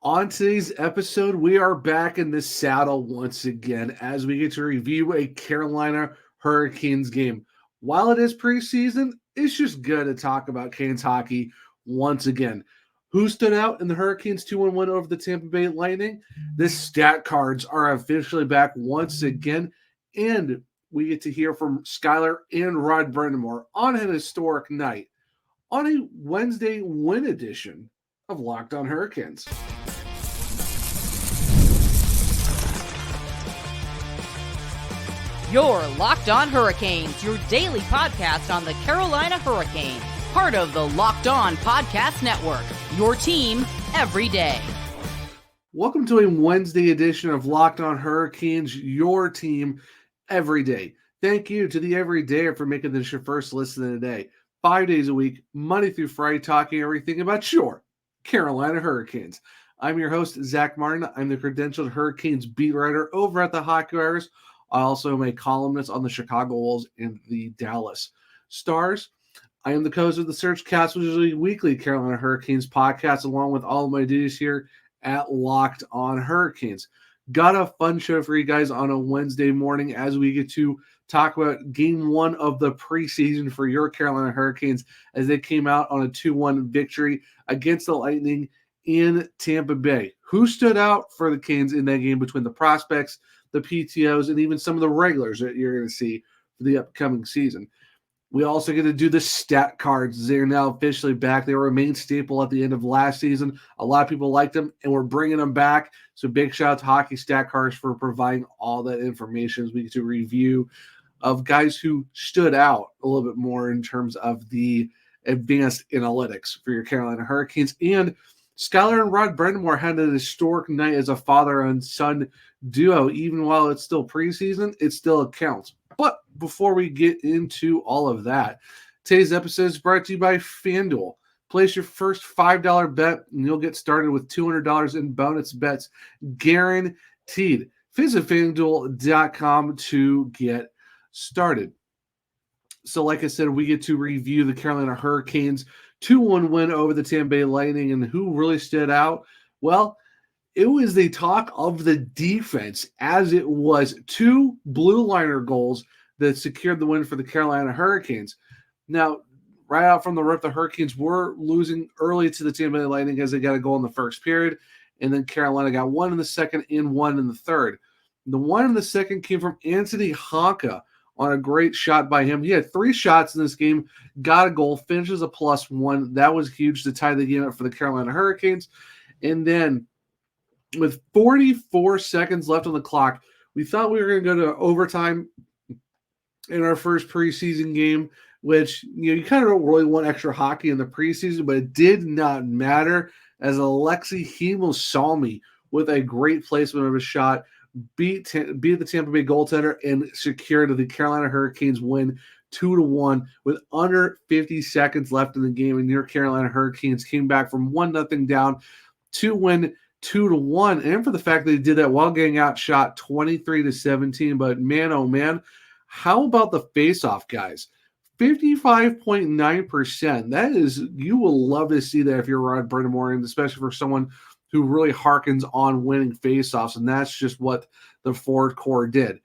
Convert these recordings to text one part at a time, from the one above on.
On today's episode, we are back in the saddle once again as we get to review a Carolina Hurricanes game. While it is preseason, it's just good to talk about Canes hockey once again. Who stood out in the Hurricanes 2-1 win over the Tampa Bay Lightning? The stat cards are officially back once again, and we get to hear from Skyler and Rod Brind'Amour on an historic night on a Wednesday win edition of Locked On Hurricanes. You're Locked On Hurricanes, your daily podcast on the Carolina Hurricanes, part of the Locked On Podcast Network, your team every day. Welcome to a Wednesday edition of Locked On Hurricanes, your team every day. Thank you to the Everydayer for making this your first listen of the day. 5 days a week, Monday through Friday, talking everything about your Carolina Hurricanes. I'm your host, Zach Martin. I'm the credentialed Hurricanes beat writer over at the Hockey Writers. I also am a columnist on the Chicago Wolves and the Dallas Stars. I am the co-host of the Search Cast, which is a weekly Carolina Hurricanes podcast, along with all of my duties here at Locked On Hurricanes. Got a fun show for you guys on a Wednesday morning as we get to talk about game one of the preseason for your Carolina Hurricanes as they came out on a 2-1 victory against the Lightning in Tampa Bay. Who stood out for the Canes in that game between the prospects, the PTOs, and even some of the regulars that you're going to see for the upcoming season? We also get to do the stat cards. They're now officially back. They were a main staple at the end of last season. A lot of people liked them, and we're bringing them back. So big shout out to Hockey Stat Cards for providing all that information as we get to review of guys who stood out a little bit more in terms of the advanced analytics for your Carolina Hurricanes. And Skyler and Rod Brind'Amour had an historic night as a father and son duo. Even while it's still preseason, it still counts. But before we get into all of that, today's episode is brought to you by FanDuel. Place your first $5 bet, and you'll get started with $200 in bonus bets guaranteed. Visit FanDuel.com to get started. So like I said, we get to review the Carolina Hurricanes 2-1 win over the Tampa Bay Lightning, and who really stood out? Well, it was the talk of the defense, as it was two blue liner goals that secured the win for the Carolina Hurricanes. Now, right out from the rip, the Hurricanes were losing early to the Tampa Bay Lightning as they got a goal in the first period, and then Carolina got one in the second and one in the third. The one in the second came from Anthony Honka on a great shot by him. He had 3 shots in this game, got a goal, finishes a +1. That was huge to tie the game up for the Carolina Hurricanes. And then with 44 seconds left on the clock, we thought we were going to go to overtime in our first preseason game, which, you kind of don't really want extra hockey in the preseason, but it did not matter as Alexei Hemosalmi, with a great placement of a shot, beat the Tampa Bay goaltender and secured the Carolina Hurricanes win 2-1 with under 50 seconds left in the game. And your Carolina Hurricanes came back from 1-0 down to win 2-1. And for the fact that they did that while getting outshot 23-17. But man, oh man, how about the faceoff, guys? 55.9%. That is, you will love to see that if you're Rod Brind'Amour, and especially for someone who really harkens on winning faceoffs, and that's just what the forward core did.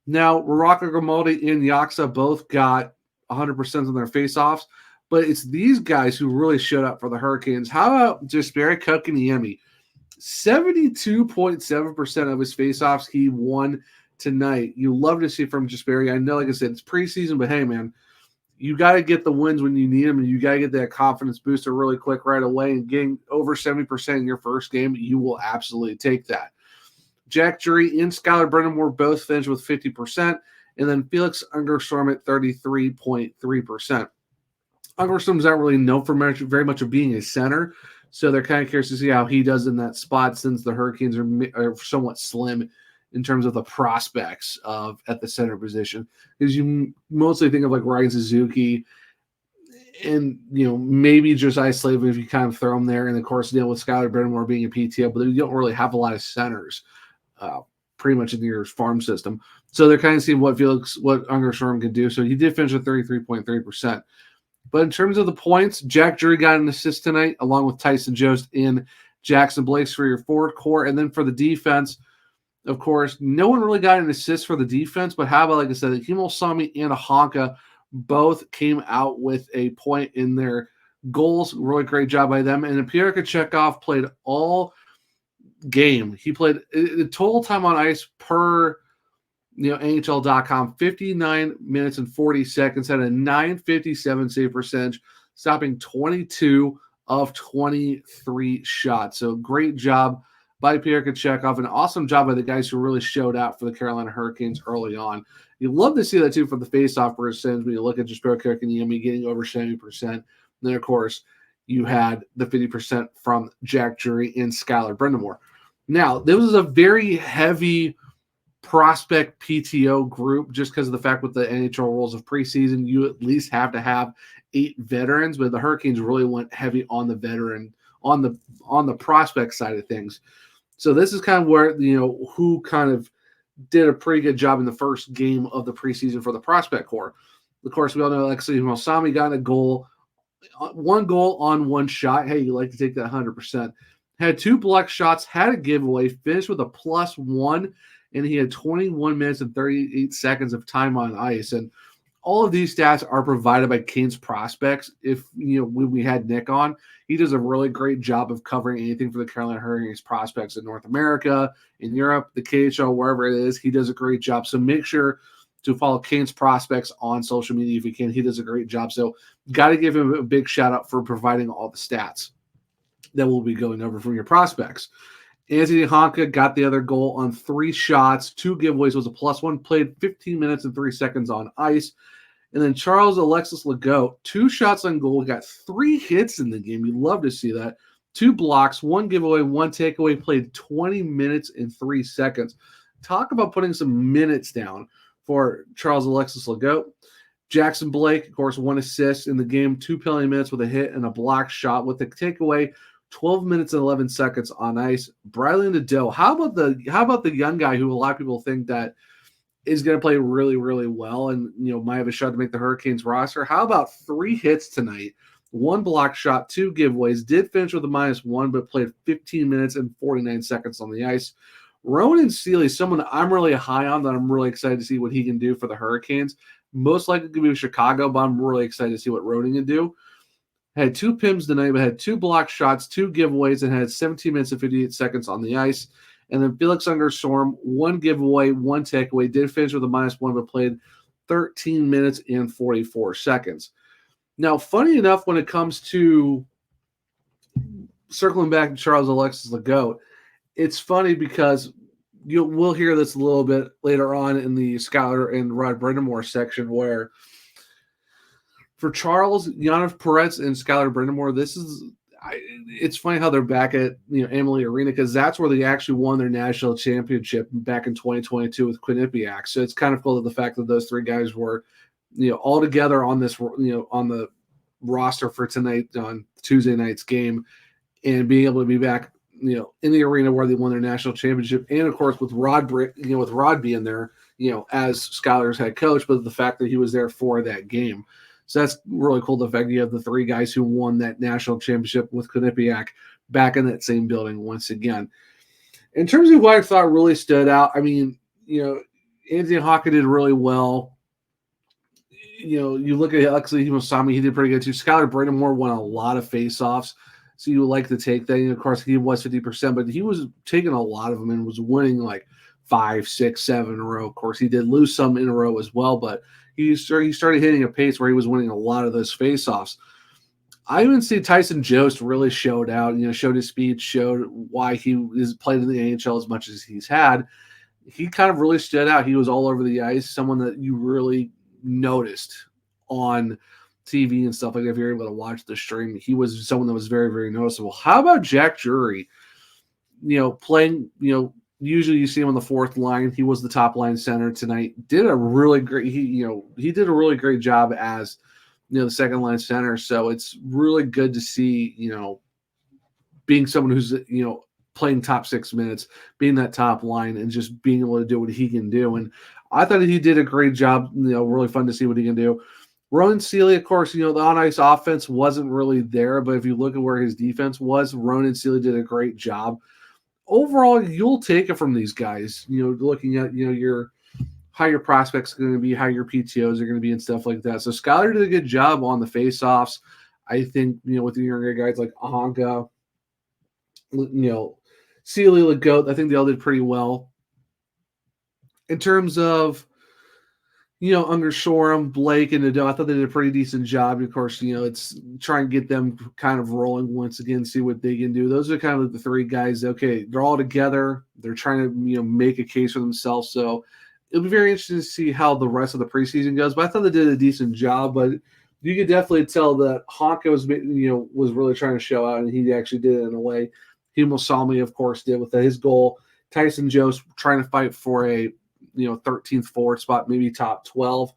Now, Rocco Grimaldi and Yaksa both got 100% on their faceoffs, but it's these guys who really showed up for the Hurricanes. How about Jesperi Kotkaniemi? 72.7% of his faceoffs he won tonight. You love to see from Jesperi. I know, like I said, it's preseason, but hey, man, you got to get the wins when you need them, and you got to get that confidence booster really quick right away. And getting over 70% in your first game, you will absolutely take that. Jack Drury and Skyler Brind'Amour both finished with 50%, and then Felix Ungerstrom at 33.3%. Ungerstrom's not really known for very much of being a center, so they're kind of curious to see how he does in that spot, since the Hurricanes are somewhat slim in terms of the prospects at the center position, because you mostly think of like Ryan Suzuki and, maybe Josiah Slavin if you kind of throw him there, and of course deal with Skyler Brind'Amour being a PTO, but you don't really have a lot of centers pretty much in your farm system. So they're kind of seeing what Ungerstrom can do. So he did finish with 33.3%. But in terms of the points, Jack Drury got an assist tonight, along with Tyson Jost and Jackson Blake's for your forward core. And then for the defense, of course, no one really got an assist for the defense, but how about, like I said, Himo Sami and Honka both came out with a point in their goals. Really great job by them. And Pyotr Kochetkov played all game. He played the total time on ice per NHL.com, 59 minutes and 40 seconds, had a .957 save percentage, stopping 22 of 23 shots. So great job by Pyotr Kochetkov. An awesome job by the guys who really showed out for the Carolina Hurricanes early on. You love to see that too for the faceoff percentage when you look at just Kotkaniemi getting over 70%. And then, of course, you had the 50% from Jack Drury and Skyler Brind'Amour. Now, this was a very heavy prospect PTO group just because of the fact with the NHL rules of preseason, you at least have to have 8 veterans, but the Hurricanes really went heavy on the veteran, on the prospect side of things. So this is kind of where, who kind of did a pretty good job in the first game of the preseason for the prospect core. Of course, we all know Alexei Mosami got a goal, 1 goal on 1 shot. Hey, you like to take that 100%. Had 2 block shots, had a giveaway, finished with a +1, and he had 21 minutes and 38 seconds of time on ice. And all of these stats are provided by Canes Prospects. If, when we had Nick on, he does a really great job of covering anything for the Carolina Hurricanes prospects in North America, in Europe, the KHL, wherever it is. He does a great job. So make sure to follow Canes Prospects on social media if you can. He does a great job. So got to give him a big shout out for providing all the stats that we'll be going over from your prospects. Anthony Honka got the other goal on 3 shots, 2 giveaways, was a +1, played 15 minutes and 3 seconds on ice. And then Charles Alexis Legault, 2 shots on goal, got 3 hits in the game. You love to see that. 2 blocks, 1 giveaway, 1 takeaway, played 20 minutes and 3 seconds. Talk about putting some minutes down for Charles Alexis Legault. Jackson Blake, of course, 1 assist in the game, 2 penalty minutes with a hit and a block shot with the takeaway. 12 minutes and 11 seconds on ice. Bradley Nadeau. How about the young guy who a lot of people think that is going to play really, really well and might have a shot to make the Hurricanes roster? How about 3 hits tonight, 1 block shot, 2 giveaways, did finish with a -1, but played 15 minutes and 49 seconds on the ice. Ronan Seeley, someone I'm really high on that I'm really excited to see what he can do for the Hurricanes. Most likely going to be with Chicago, but I'm really excited to see what Ronan can do. Had 2 PIMs tonight, but had 2 block shots, 2 giveaways, and had 17 minutes and 58 seconds on the ice. And then Felix Unger-Storm, 1 giveaway, 1 takeaway, did finish with a -1, but played 13 minutes and 44 seconds. Now, funny enough, when it comes to circling back to Charles Alexis Legault, it's funny because we'll hear this a little bit later on in the Skyler and Rod Brind'Amour section where for Charles, Yaniv Perez, and Skyler Brind'Amour, it's funny how they're back at Amalie Arena because that's where they actually won their national championship back in 2022 with Quinnipiac. So it's kind of cool that the fact that those 3 guys were all together on this on the roster for tonight on Tuesday night's game and being able to be back in the arena where they won their national championship, and of course with Rod being there as Skyler's head coach, but the fact that he was there for that game. So that's really cool, the fact that you have the 3 guys who won that national championship with Quinnipiac back in that same building once again. In terms of what I thought really stood out, I mean, Anthony Honka did really well. You look at Alexei Mosami, he did pretty good too. Skyler Brind'Amour won a lot of faceoffs, so you would like to take that. Of course, he was 50%, but he was taking a lot of them and was winning like 5, 6, 7 in a row. Of course, he did lose some in a row as well, but he started hitting a pace where he was winning a lot of those faceoffs. I even see Tyson Jost really showed out, showed his speed, showed why he is played in the NHL as much as he's had. He kind of really stood out. He was all over the ice, someone that you really noticed on TV and stuff like that. If you're able to watch the stream, he was someone that was very, very noticeable. How about Jack Drury? Playing, usually you see him on the 4th line. He was the top line center tonight. Did a really great. He did a really great job as the 2nd line center. So it's really good to see being someone who's playing top 6 minutes, being that top line, and just being able to do what he can do. And I thought he did a great job. Really fun to see what he can do. Ronan Seeley, of course, the on-ice offense wasn't really there, but if you look at where his defense was, Ronan Seeley did a great job. Overall, you'll take it from these guys, looking at, your how your prospects are going to be, how your PTOs are going to be and stuff like that. So Skyler did a good job on the face-offs. I think, with the younger guys like Honka, Seeley, Legault, I think they all did pretty well. In terms of, under Shoreham, Blake, and Nadeau, I thought they did a pretty decent job. Of course, it's try and get them kind of rolling once again, see what they can do. Those are kind of the three guys. Okay, they're all together. They're trying to, make a case for themselves. So it'll be very interesting to see how the rest of the preseason goes. But I thought they did a decent job. But you could definitely tell that Honka was really trying to show out, and he actually did it in a way. Himo Salmi, of course, did with his goal. Tyson Jost trying to fight for a 13th forward spot, maybe top 12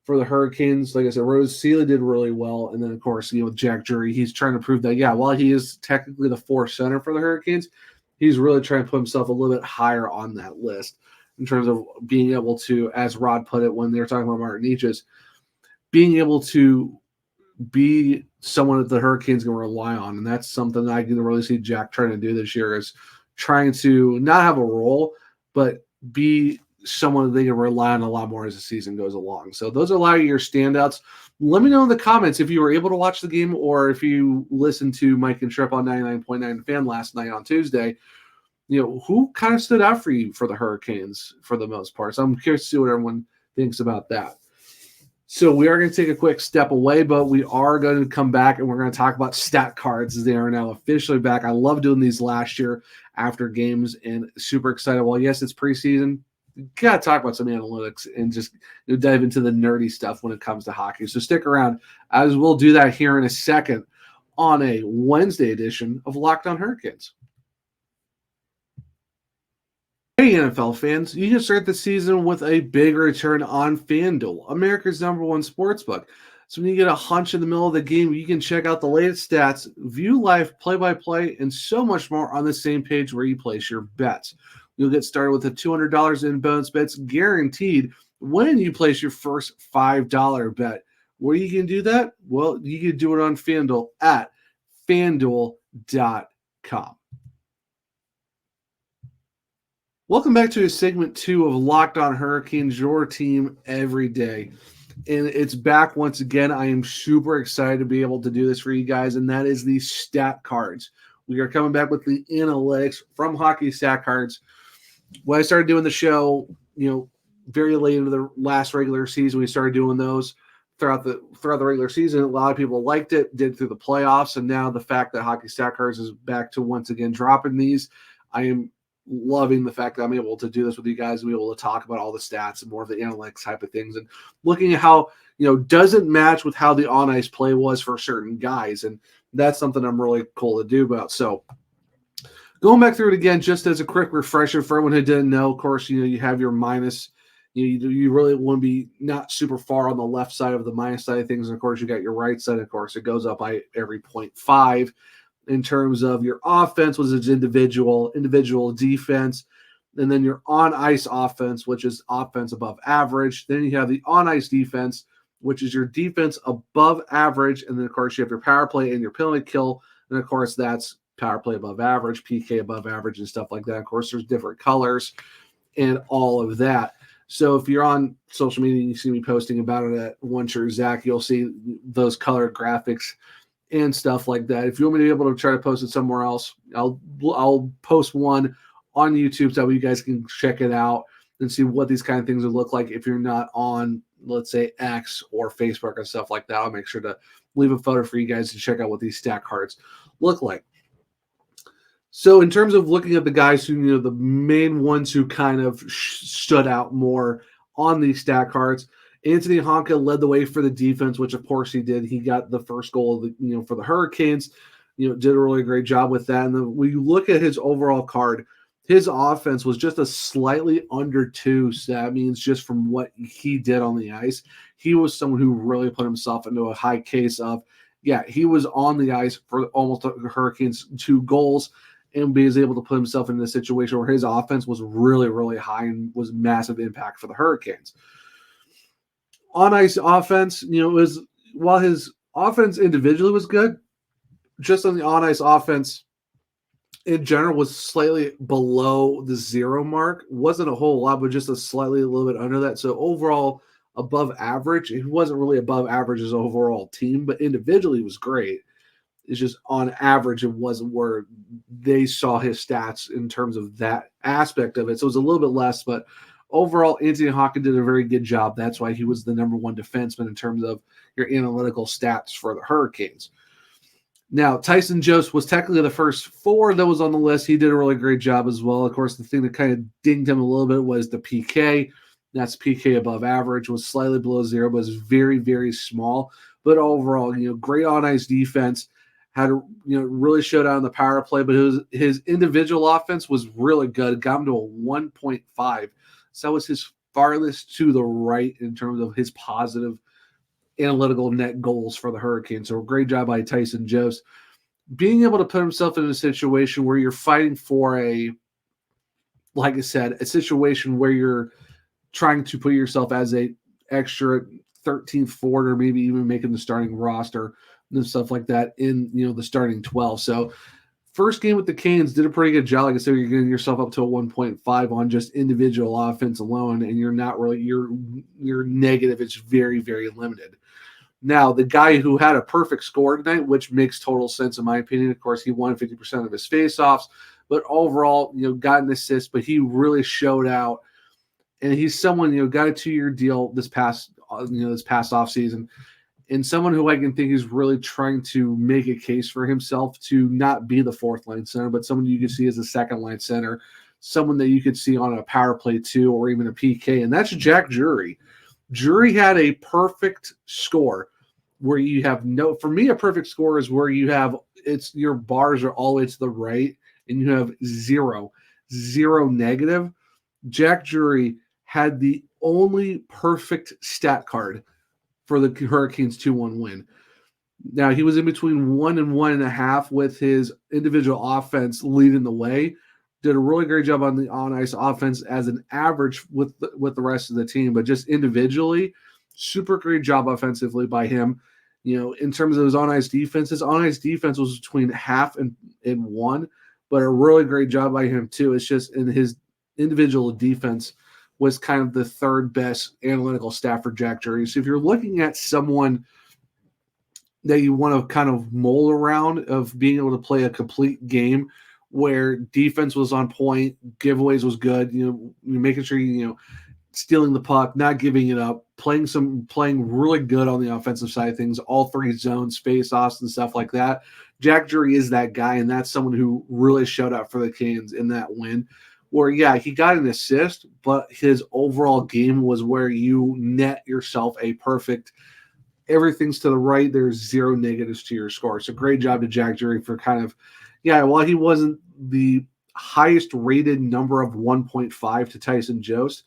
for the Hurricanes. Like I said, Rose Seeley did really well. And then, of course, with Jack Drury, he's trying to prove that, while he is technically the fourth center for the Hurricanes, he's really trying to put himself a little bit higher on that list in terms of being able to, as Rod put it when they were talking about Martin Necas, being able to be someone that the Hurricanes can rely on. And that's something that I can really see Jack trying to do this year, is trying to not have a role, but be someone that they can rely on a lot more as the season goes along. So those are a lot of your standouts. Let me know in the comments if you were able to watch the game or if you listened to Mike and Trip on 99.9 Fan last night on Tuesday. Who kind of stood out for you for the Hurricanes for the most part. So I'm curious to see what everyone thinks about that. So we are going to take a quick step away, but we are going to come back and we're going to talk about stat cards. They are now officially back. I love doing these last year after games and super excited. Well, yes, it's preseason. You got to talk about some analytics and just dive into the nerdy stuff when it comes to hockey. So stick around, as we'll do that here in a second on a Wednesday edition of Locked On Hurricanes. Hey, NFL fans, you can start the season with a big return on FanDuel, America's #1 sportsbook. So when you get a hunch in the middle of the game, you can check out the latest stats, view live play-by-play, and so much more on the same page where you place your bets. You'll get started with a $200 in bonus bets guaranteed when you place your first $5 bet. Where you can do that? Well, you can do it on FanDuel at FanDuel.com. Welcome back to segment 2 of Locked On Hurricanes, your team every day. And it's back once again. I am super excited to be able to do this for you guys, and that is the stat cards. We are coming back with the analytics from Hockey Stat Cards. When I started doing the show, very late into the last regular season, we started doing those throughout the regular season. A lot of people liked it, did through the playoffs, and now the fact that Hockey Stat Cards is back to once again dropping these, I am loving the fact that I'm able to do this with you guys and be able to talk about all the stats and more of the analytics type of things and looking at how, doesn't match with how the on-ice play was for certain guys. And that's something I'm really cool to do about. So going back through it again, just as a quick refresher for everyone who didn't know, of course, you have your minus. You really want to be not super far on the left side of the minus side of things. And of course, you got your right side. Of course, it goes up by every 0.5 in terms of your offense, which is individual defense. And then your on-ice offense, which is offense above average. Then you have the on-ice defense, which is your defense above average. And then, of course, you have your power play and your penalty kill. And, of course, that's power play above average, PK above average, and stuff like that. Of course, there's different colors and all of that. So if you're on social media and you see me posting about it at One Shirt Zach, you'll see those color graphics and stuff like that. If you want me to be able to try to post it somewhere else, I'll post one on YouTube so you guys can check it out and see what these kind of things would look like if you're not on, let's say, X or Facebook and stuff like that. I'll make sure to leave a photo for you guys to check out what these stat cards look like. So in terms of looking at the guys who, the main ones who kind of stood out more on these stat cards, Anthony Honka led the way for the defense, which of course he did. He got the first goal of the, for the Hurricanes, did a really great job with that. And then when you look at his overall card, his offense was just a slightly under 2. So that means just from what he did on the ice, he was someone who really put himself into a high case of, he was on the ice for almost the Hurricanes 2 goals and was able to put himself in a situation where his offense was really, really high and was massive impact for the Hurricanes. On ice offense, it was while his offense individually was good, just on the on ice offense in general was slightly below the 0 mark. Wasn't a whole lot, but just a little bit under that. So overall, above average. He wasn't really above average as an overall team, but individually was great. It's just on average, it wasn't where they saw his stats in terms of that aspect of it. So it was a little bit less, but overall, Anthony Hawken did a very good job. That's why he was the number one defenseman in terms of your analytical stats for the Hurricanes. Now, Tyson Jost was technically the first 4 that was on the list. He did a really great job as well. Of course, the thing that kind of dinged him a little bit was the PK. That's PK above average, was slightly below 0, but was very, very small. But overall, great on ice defense. Had really showed out on the power play, but his individual offense was really good. It got him to a 1.5. So that was his farthest to the right in terms of his positive analytical net goals for the Hurricanes. So a great job by Tyson Jost. Being able to put himself in a situation where you're fighting for like I said, a situation where you're trying to put yourself as a extra 13th forward or maybe even making the starting roster and stuff like that in the starting 12. So first game with the Canes did a pretty good job. Like I said, you're getting yourself up to a 1.5 on just individual offense alone, and you're not really your negative. It's very, very limited. Now, the guy who had a perfect score tonight, which makes total sense in my opinion, of course, he won 50% of his faceoffs, but overall, got an assist, but he really showed out. And he's someone, got a 2-year deal this past offseason. And someone who I can think is really trying to make a case for himself to not be the 4th line center, but someone you could see as a 2nd line center, someone that you could see on a power play 2 or even a PK, and that's Jack Drury. Drury had a perfect score where you have for me, a perfect score is where you have your bars are all the way to the right and you have zero negative. Jack Drury had the only perfect stat card for the Hurricanes 2-1 win. Now, he was in between 1 and 1.5 with his individual offense leading the way. Did a really great job on the on-ice offense as an average with the rest of the team, but just individually, super great job offensively by him. In terms of his on-ice defense was between 0.5 and 1, but a really great job by him too. It's just in his individual defense was kind of the 3rd best analytical stat for Jack Drury. So if you're looking at someone that you want to kind of mull around of being able to play a complete game where defense was on point, giveaways was good, making sure stealing the puck, not giving it up, playing really good on the offensive side of things, all 3 zones, face-offs and stuff like that. Jack Drury is that guy, and that's someone who really showed out for the Canes in that win. Where, yeah, he got an assist, but his overall game was where you net yourself a perfect, everything's to the right, there's 0 negatives to your score. So great job to Jack Drury for kind of, while he wasn't the highest rated number of 1.5 to Tyson Jost,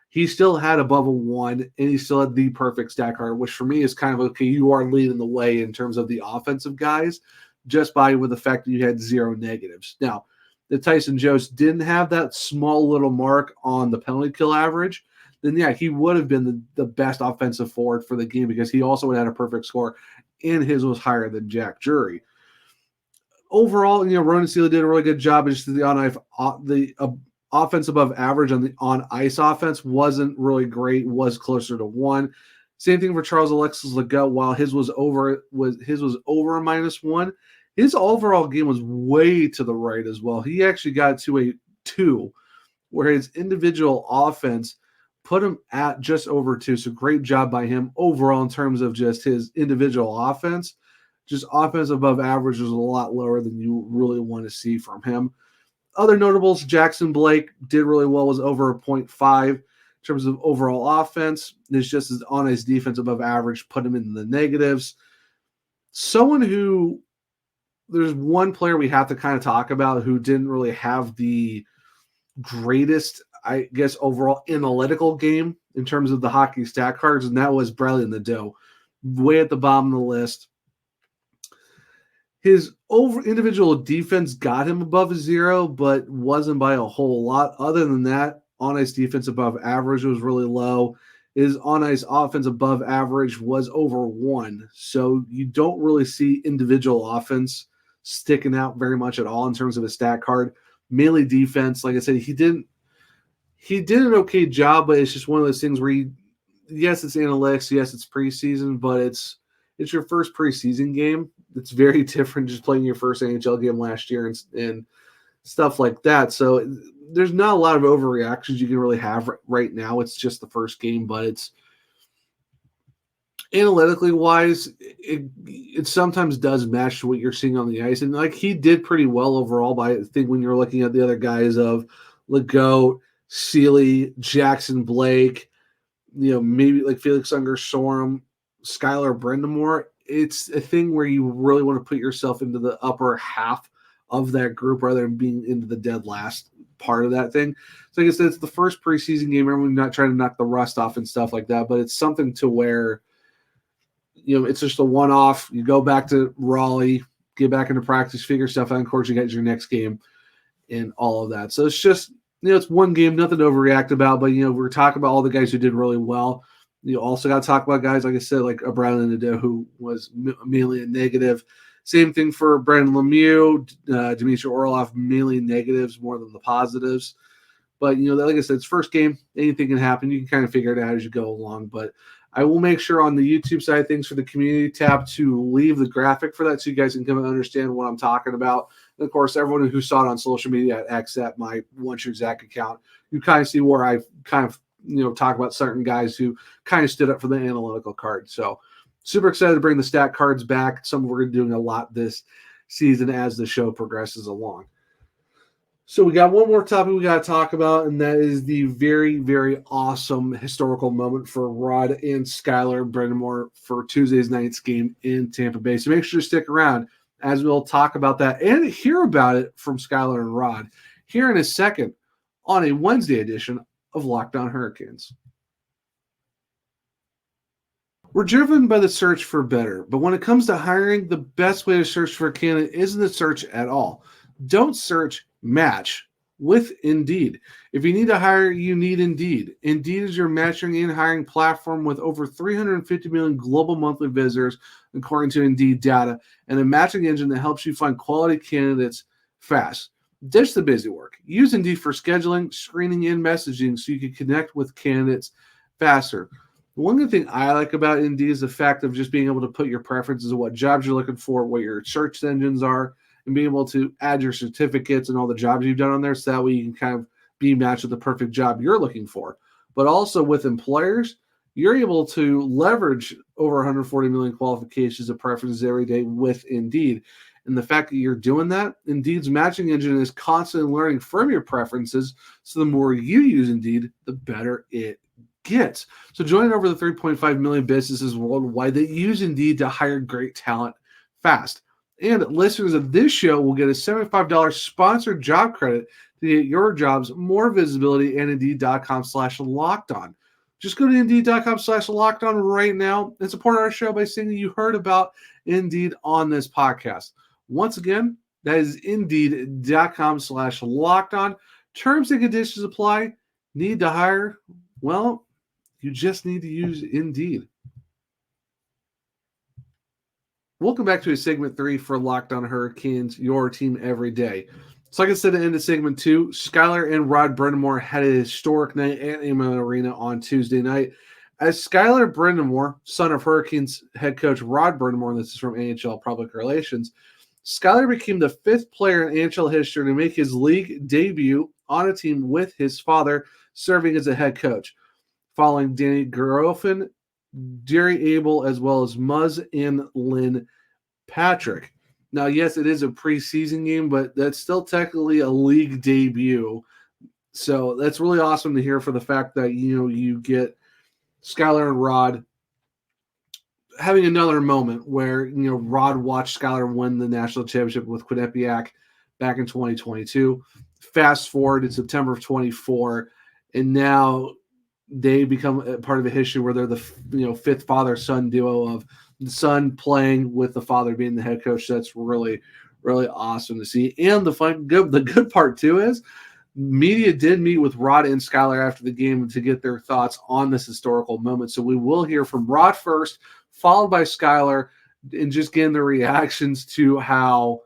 he still had above a 1, and he still had the perfect stat card, which for me is kind of, okay, you are leading the way in terms of the offensive guys, just with the fact that you had 0 negatives. Now, the Tyson Jost didn't have that small little mark on the penalty kill average, then he would have been the best offensive forward for the game because he also had a perfect score, and his was higher than Jack Drury. Overall, Ronan Seeley did a really good job. Just the offense above average on the on-ice offense wasn't really great, was closer to 1. Same thing for Charles Alexis Legault. While his was over a -1, his overall game was way to the right as well. He actually got to a 2, where his individual offense put him at just over 2. So great job by him overall in terms of just his individual offense. Just offense above average was a lot lower than you really want to see from him. Other notables, Jackson Blake did really well, was over a 0.5 in terms of overall offense. It's just his on-ice defense above average put him in the negatives. There's one player we have to kind of talk about who didn't really have the greatest, I guess, overall analytical game in terms of the hockey stat cards, and that was Bradley Nadeau, way at the bottom of the list. His individual defense got him above a 0, but wasn't by a whole lot. Other than that, on-ice defense above average was really low. His on-ice offense above average was over 1. So you don't really see individual offense sticking out very much at all in terms of a stat card. Mainly defense, like I said, he did an okay job, but it's just one of those things where yes, it's analytics, yes, it's preseason, but it's your first preseason game. It's very different just playing your first NHL game last year and stuff like that. So there's not a lot of overreactions you can really have right now. It's just the first game, but it's analytically wise, it sometimes does match what you're seeing on the ice. And like he did pretty well overall, by I think when you're looking at the other guys of Legault, Seeley, Jackson Blake, maybe like Felix Unger-Sorum, Skyler Brind'Amour. It's a thing where you really want to put yourself into the upper half of that group rather than being into the dead last part of that thing. So like I said, it's the first preseason game. Everyone's not trying to knock the rust off and stuff like that, but it's something to where, it's just a one-off. You go back to Raleigh, get back into practice, figure stuff out, and of course you get your next game and all of that. So it's just, it's one game, nothing to overreact about, but, we're talking about all the guys who did really well. You also got to talk about guys, like I said, like Brandon Nadeau, who was mainly a negative. Same thing for Brandon Lemieux, Dmitry Orlov, mainly negatives more than the positives. But, like I said, it's first game. Anything can happen. You can kind of figure it out as you go along. But I will make sure on the YouTube side of things for the community tab to leave the graphic for that so you guys can come and understand what I'm talking about. And, of course, everyone who saw it on social media at X at my One Shirt Zach account, you kind of see where I kind of, talk about certain guys who kind of stood up for the analytical card. So super excited to bring the stat cards back. Some we're doing a lot this season as the show progresses along. So we got one more topic we got to talk about, and that is the very, very awesome historical moment for Rod and Skyler Brind'Amour for Tuesday's night's game in Tampa Bay. So make sure to stick around as we'll talk about that and hear about it from Skyler and Rod here in a second on a Wednesday edition of Locked On Hurricanes. We're driven by the search for better, but when it comes to hiring, the best way to search for a candidate isn't to search at all. Don't search, match with Indeed. If you need to hire, you need Indeed. Indeed is your matching and hiring platform with over 350 million global monthly visitors, according to Indeed data, and a matching engine that helps you find quality candidates fast. Ditch the busy work. Use Indeed for scheduling, screening, and messaging so you can connect with candidates faster. One good thing I like about Indeed is the fact of just being able to put your preferences of what jobs you're looking for, what your search engines are, and being able to add your certificates and all the jobs you've done on there so that way you can kind of be matched with the perfect job you're looking for. But also with employers, you're able to leverage over 140 million qualifications of preferences every day with Indeed. And the fact that you're doing that, Indeed's matching engine is constantly learning from your preferences. So the more you use Indeed, the better it gets. So join over the 3.5 million businesses worldwide that use Indeed to hire great talent fast. And listeners of this show will get a $75 sponsored job credit to get your jobs more visibility at Indeed.com/lockedon. Just go to Indeed.com/lockedon right now and support our show by saying you heard about Indeed on this podcast. Once again, that is Indeed.com/lockedon. Terms and conditions apply. Need to hire? Well, you just need to use Indeed. Welcome back to segment 3 for Locked On Hurricanes, your team every day. So like I said at the end of segment 2, Skyler and Rod Brind'Amour had a historic night at Amalie Arena on Tuesday night. As Skyler Brind'Amour, son of Hurricanes head coach Rod Brind'Amour, and this is from NHL Public Relations, Skyler became the 5th player in NHL history to make his league debut on a team with his father serving as a head coach, following Danny Garofin, Jerry Abel, as well as Muzz and Lynn Patrick. Now, yes, it is a preseason game, but that's still technically a league debut. So that's really awesome to hear for the fact that, you get Skyler and Rod having another moment where, Rod watched Skyler win the national championship with Quinnipiac back in 2022. Fast forward in September of 24, and now they become a part of a history where they're the 5th father-son duo of the son playing with the father being the head coach. That's really, really awesome to see. And the good part too is media did meet with Rod and Skyler after the game to get their thoughts on this historical moment. So we will hear from Rod first, followed by Skyler, and just getting their reactions to how,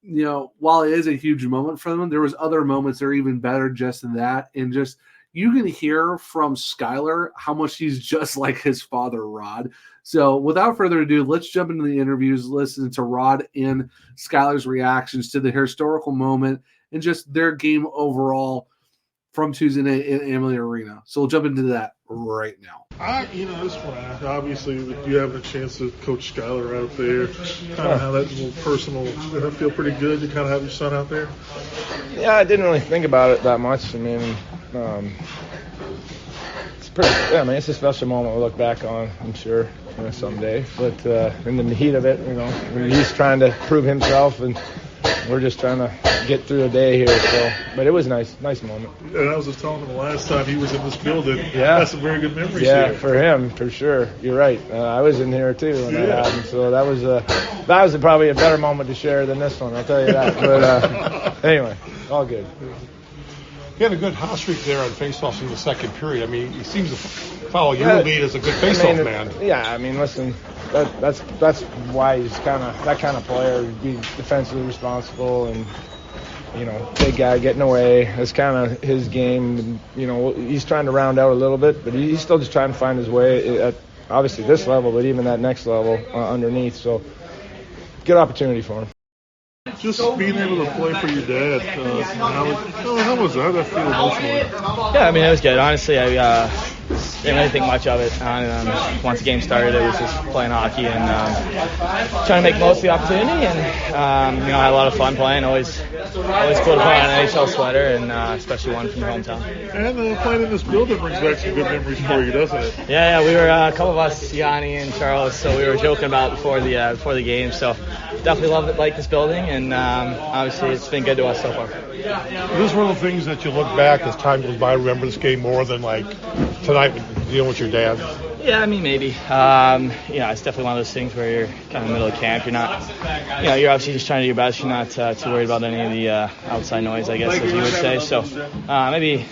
while it is a huge moment for them, there was other moments that are even better just than that. And just, you can hear from Skyler how much he's just like his father, Rod. So without further ado, let's jump into the interviews, listen to Rod and Skyler's reactions to the historical moment and just their game overall from Tuesday night in Amalie Arena. So we'll jump into that right now. I just want to ask, obviously, you having a chance to coach Skyler out there, kind of how that little personal, did that feel pretty good to kind of have your son out there? Yeah, I didn't really think about it that much. I mean, it's a special moment we'll look back on, I'm sure, someday. But in the heat of it, when he's trying to prove himself and we're just trying to get through the day here. So, but it was nice moment. And I was just telling him the last time he was in this building. Yeah, that's some very good memories. Yeah, here. For him, for sure. You're right. I was in here too when that happened. So that was probably a better moment to share than this one. I'll tell you that. But anyway, all good. He had a good hot streak there on faceoffs in the second period. I mean, he seems to follow your lead as a good faceoff man. Yeah, I mean, listen, that's why he's that kind of player. Be defensively responsible and big guy getting away. That's kind of his game. He's trying to round out a little bit, but he's still just trying to find his way at obviously this level, but even that next level underneath. So, good opportunity for him. Just being able to play for your dad, how was that? How did that feel emotionally? Yeah, I mean, it was good. Honestly, I didn't really think much of it. Once the game started, it was just playing hockey and trying to make most of the opportunity. And I had a lot of fun playing. Always cool to put on an NHL sweater, and especially one from your hometown. And playing in this building brings back some good memories for you, doesn't it? Yeah, we were a couple of us, Yanni and Charles, so we were joking about before the game. So definitely like this building, and obviously it's been good to us so far. This is one of the things that you look back as time goes by, remember this game more than like tonight dealing with your dad. Yeah, I mean, maybe. It's definitely one of those things where you're kind of in the middle of camp. You're not, you're obviously just trying to do your best. You're not too worried about any of the outside noise, I guess, as you would say. So maybe,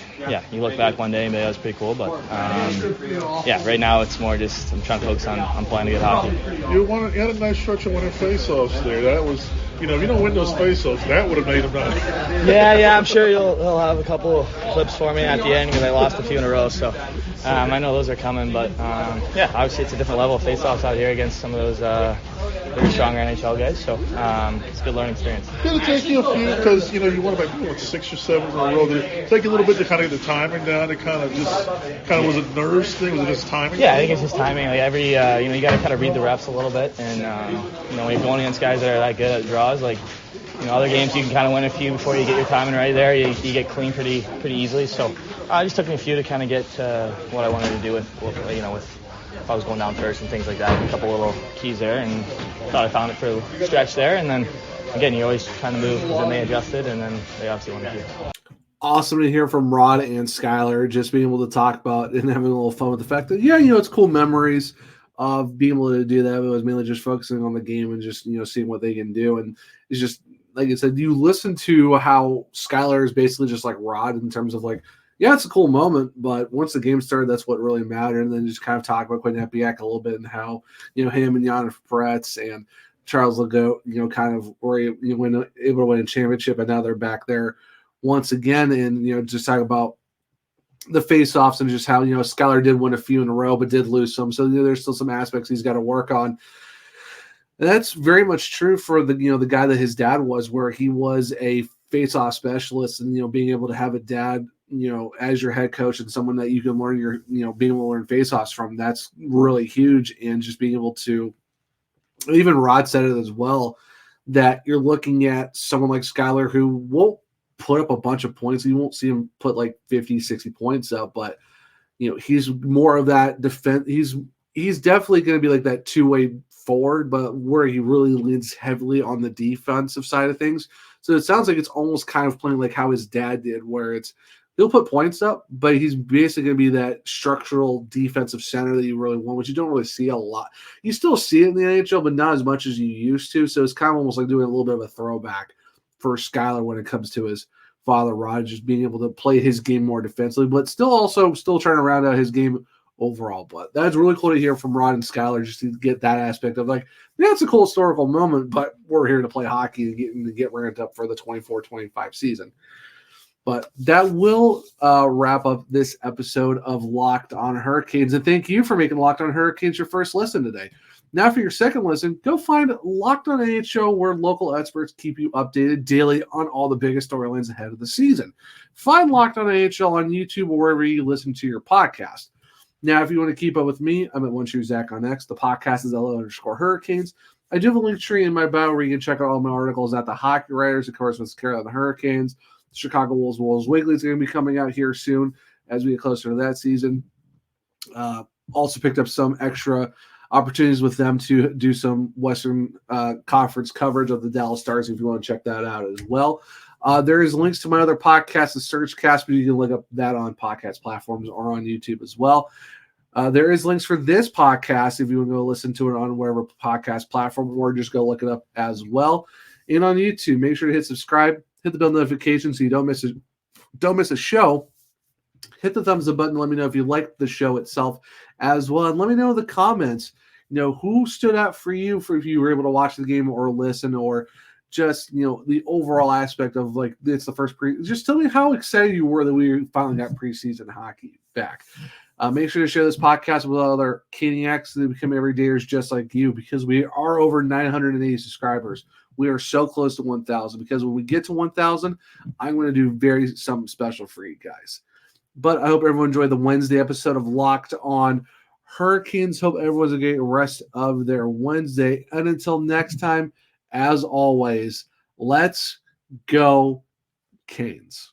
you look back one day and that was pretty cool. But, right now it's more just I'm trying to focus on playing a good hockey. You had a nice stretch of winning faceoffs there. That was, if you don't win those faceoffs, that would have made them nice. Yeah, I'm sure he'll have a couple of clips for me at the end because I lost a few in a row. So I know those are coming, but obviously it's a different level of faceoffs out here against some of those very stronger NHL guys. So it's a good learning experience. Did it take you a few, because you won about 6 or 7 in a row? Did it take you a little bit to kind of get the timing down? It kind of was it nerves thing? Was it just timing? Yeah, I think it's just timing. Like every you got to kind of read the refs a little bit, and when you're going against guys that are that good at draws, like other games you can kind of win a few before you get your timing right there. You get clean pretty easily. So it just took me a few to kind of get what I wanted to do with if I was going down first and things like that. A couple little keys there, and thought I found it for a stretch there. And then again, you're always trying to move. Then they adjusted, and then they obviously won the key. Awesome to hear from Rod and Skyler, just being able to talk about and having a little fun with the fact that it's cool memories of being able to do that. It was mainly just focusing on the game and just seeing what they can do. And it's just like I said, you listen to how Skyler is basically just like Rod in terms of like, yeah, it's a cool moment, but once the game started, that's what really mattered. And then just kind of talk about Quinn Epiak a little bit and how him and Jan Fretz and Charles Legault kind of were able to win a championship, and now they're back there once again. And just talk about the face-offs and just how Skyler did win a few in a row but did lose some, so there's still some aspects he's got to work on. And that's very much true for the the guy that his dad was, where he was a face-off specialist, and being able to have a dad as your head coach and someone that you can learn your being able to learn face-offs from, that's really huge. And just being able to, even Rod said it as well, that you're looking at someone like Skyler who won't put up a bunch of points. You won't see him put like 50, 60 points up, but he's more of that defense. He's definitely going to be like that two-way forward, but where he really leans heavily on the defensive side of things. So it sounds like it's almost kind of playing like how his dad did, where he'll put points up, but he's basically going to be that structural defensive center that you really want, which you don't really see a lot. You still see it in the NHL, but not as much as you used to. So it's kind of almost like doing a little bit of a throwback for Skyler when it comes to his Father Rod, just being able to play his game more defensively, but still trying to round out his game overall. But that's really cool to hear from Rod and Skyler, just to get that aspect of like, yeah, it's a cool historical moment, but we're here to play hockey and get ramped up for the 24-25 season. But that will wrap up this episode of Locked on Hurricanes. And thank you for making Locked on Hurricanes your first listen today. Now for your second listen, go find Locked on NHL, where local experts keep you updated daily on all the biggest storylines ahead of the season. Find Locked on NHL on YouTube or wherever you listen to your podcast. Now, if you want to keep up with me, I'm at OneShoeZach on X. The podcast is LO_Hurricanes. I do have a link tree in my bio where you can check out all my articles at the Hockey Writers, of course, with Carolina Hurricanes. Chicago Wolves Wiggly is going to be coming out here soon as we get closer to that season. Also picked up some extra opportunities with them to do some Western Conference coverage of the Dallas Stars if you want to check that out as well. There is links to my other podcast, the Surgecast, but you can look up that on podcast platforms or on YouTube as well. There is links for this podcast if you want to go listen to it on whatever podcast platform, or just go look it up as well. And on YouTube, make sure to hit subscribe, hit the bell notification so you don't miss a show. Hit the thumbs up button. Let me know if you liked the show itself as well. And let me know in the comments, who stood out for you if you were able to watch the game or listen, or just, the overall aspect of like, it's the first just tell me how excited you were that we finally got preseason hockey back. Make sure to share this podcast with other Caniacs that become everydayers just like you, because we are over 980 subscribers. We are so close to 1,000, because when we get to 1,000, I'm going to do something special for you guys. But I hope everyone enjoyed the Wednesday episode of Locked on Hurricanes. Hope everyone's a great rest of their Wednesday. And until next time, as always, let's go Canes.